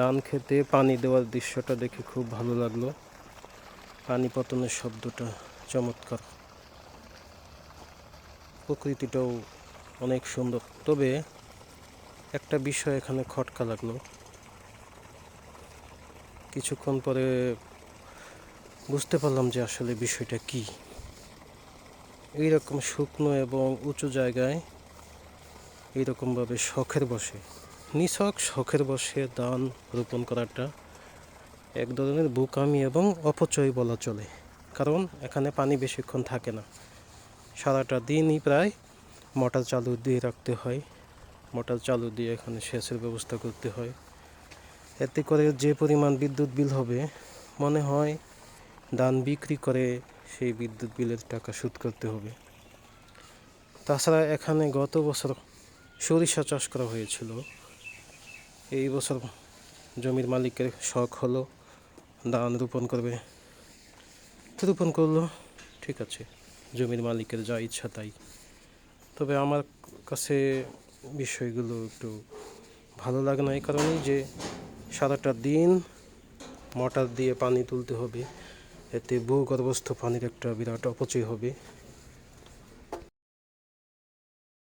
ধান খেতে পানি দেওয়ার দৃশ্যটা দেখে খুব ভালো লাগলো। পানি পতনের শব্দটা চমৎকার, প্রকৃতিটাও অনেক সুন্দর। তবে একটা বিষয় এখানে খটকা লাগলো। কিছুক্ষণ পরে বুঝতে পারলাম যে আসলে বিষয়টা কি। এইরকম শুকনো এবং উঁচু জায়গায় এইরকমভাবে শখের বসে, নিছক শখের বসে ধান রোপণ করাটা এক ধরনের বোকামি এবং অপচয় বলা চলে। কারণ এখানে পানি বেশিক্ষণ থাকে না, সারাটা দিনই প্রায় মোটর চালু দিয়ে রাখতে হয়, মোটর চালু দিয়ে এখানে সেচের ব্যবস্থা করতে হয়। এতে করে যে পরিমাণ বিদ্যুৎ বিল হবে, মনে হয় ধান বিক্রি করে সেই বিদ্যুৎ বিলের টাকা শোধ করতে হবে। তাছাড়া এখানে গত বছর সরিষা চাষ করা হয়েছিল। এই বছর জমির মালিকের শখ হলো ধান রোপণ করবে, রোপণ করলো, ঠিক আছে, জমির মালিকের যা ইচ্ছা তাই। তবে আমার কাছে বিষয়গুলো একটু ভালো লাগে না, এই কারণেই যে সারাটা দিন মোটর দিয়ে পানি তুলতে হবে, এতে ভূগর্ভস্থ পানির একটা বিরাট অপচয় হবে।